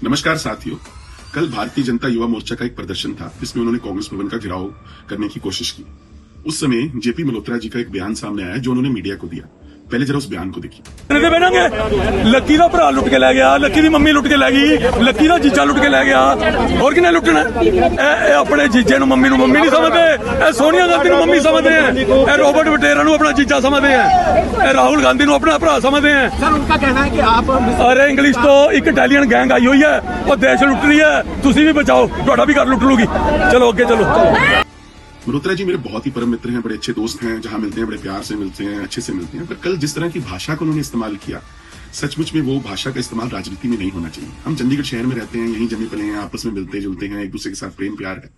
नमस्कार साथियों। कल भारतीय जनता युवा मोर्चा का एक प्रदर्शन था जिसमें उन्होंने कांग्रेस भवन का घेराव करने की कोशिश की। उस समय जेपी मल्होत्रा जी का एक बयान सामने आया जो उन्होंने मीडिया को दिया। पहले जरा उस बयान को देखिए। लक्की दा भरा लुट के लै गया, लक्की दी मम्मी लुट के लै गई, लक्की दा जीजा लुट के लै गया। और किन्ने लुटना? अपने जीजे नु मम्मी नहीं समझते, सोनिया गांधी नु मम्मी समझते हैं, रॉबर्ट वटेरा नु अपना जीजा समझते हैं, राहुल गांधी नु अपना भरा समझते हैं। सर उनका कहना है कि आप अरे इंग्लिश तो एक इटालियन गैंग आई हुई है, वो देश लुट रही है, तुसी भी बचाओ, तुहाडा भी घर लुट लूगी। चलो अगे चलो। मल्होत्रा जी मेरे बहुत ही परम मित्र हैं, बड़े अच्छे दोस्त हैं, जहां मिलते हैं बड़े प्यार से मिलते हैं, अच्छे से मिलते हैं। पर कल जिस तरह की भाषा को उन्होंने इस्तेमाल किया, सचमुच में वो भाषा का इस्तेमाल राजनीति में नहीं होना चाहिए। हम चंडीगढ़ शहर में रहते हैं, यहीं जमे पले हैं, आपस में मिलते जुलते हैं, एक दूसरे के साथ प्रेम प्यार है।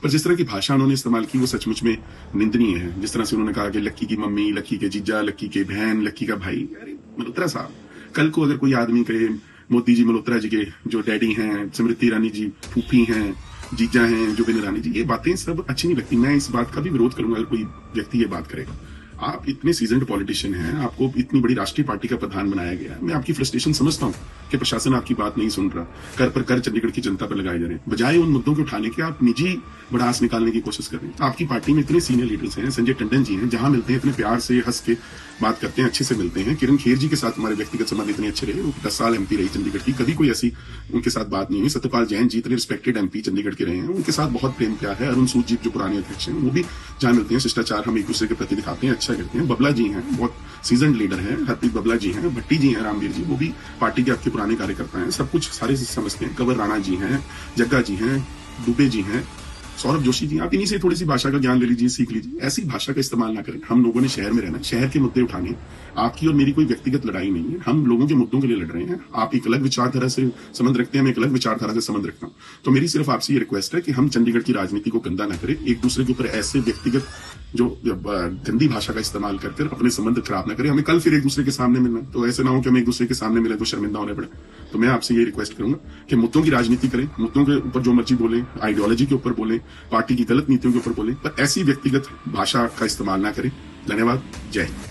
पर जिस तरह की भाषा उन्होंने इस्तेमाल की वो सचमुच में निंदनीय है। जिस तरह से उन्होंने कहा कि लक्की की मम्मी, लक्की के जीजा, लक्की के बहन, लक्की का भाई। अरे मल्होत्रा साहब, कल को अगर कोई आदमी कहे मोदी जी मल्होत्रा जी के जो डैडी हैं, स्मृति ईरानी जी फूफी हैं, जीजा हैं, जुबिन ईरानी जी, ये बातें सब अच्छी नहीं लगती। मैं इस बात का भी विरोध करूंगा अगर कोई व्यक्ति ये बात करेगा। आप इतने सीजन्ड पॉलिटिशियन हैं, आपको इतनी बड़ी राष्ट्रीय पार्टी का प्रधान बनाया गया। मैं आपकी फ्रस्ट्रेशन समझता हूं कि प्रशासन आपकी बात नहीं सुन रहा, कर पर कर चंडीगढ़ की जनता पर लगाए जा रहे हैं। बजाय उन मुद्दों को उठाने के आप निजी भड़ास निकालने की कोशिश कर रहे हैं। आपकी पार्टी में इतने सीनियर लीडर्स हैं, संजय टंडन जी हैं, जहां मिलते हैं इतने प्यार से हंस के बात करते हैं, अच्छे से मिलते हैं। किरण खेर जी के साथ हमारे व्यक्तिगत संबंध इतने अच्छे रहे, वो 10 साल एमपी रही चंडीगढ़ की, कभी कोई ऐसी उनके साथ बात नहीं हुई। सत्यपाल जैन जी इतने रिस्पेक्टेड एमपी चंडीगढ़ के रहे हैं, उनके साथ बहुत प्रेम प्यार है। अरुण सूद जी जो पुराने अध्यक्ष हैं, वो भी जहां मिलते हैं शिष्टाचार हम एक दूसरे के प्रति दिखाते हैं, अच्छा करते हैं। बबला जी हैं, बहुत सीजन लीडर हैं, हरदीप बबला जी हैं, भट्टी जी हैं, रामवीर जी, वो भी पार्टी के आपके पुराने कार्यकर्ता हैं, सब कुछ सारे समझते हैं। कंवर राणा जी हैं, जग्गा जी हैं, दुबे जी हैं, सौरभ जोशी जी, आप इन्हीं से थोड़ी सी भाषा का ज्ञान ले लीजिए, सीख लीजिए। ऐसी भाषा का इस्तेमाल ना करें। हम लोगों ने शहर में रहना, शहर के मुद्दे उठाने। आपकी और मेरी कोई व्यक्तिगत लड़ाई नहीं है, हम लोगों के मुद्दों के लिए लड़ रहे हैं। आप एक अलग विचारधारा से संबंध रखते हैं, मैं एक अलग विचारधारा से संबंध रखता हूं। तो मेरी सिर्फ आपसे ये रिक्वेस्ट है कि हम चंडीगढ़ की राजनीति को गंदा ना करें, एक दूसरे के ऊपर ऐसे व्यक्तिगत जो गंदी भाषा का इस्तेमाल कर अपने संबंध खराब ना करें। हमें कल फिर एक दूसरे के सामने मिलना, तो ऐसे ना हो कि हम एक दूसरे के सामने मिले तो शर्मिंदा होने पड़े। तो मैं आपसे ये रिक्वेस्ट करूंगा कि मुद्दों की राजनीति करें, मुद्दों के ऊपर जो मर्जी बोलें, आइडियोलॉजी के ऊपर बोलें, पार्टी की गलत नीतियों के ऊपर बोलें, पर ऐसी व्यक्तिगत भाषा का इस्तेमाल ना करें। धन्यवाद। जय हिंद।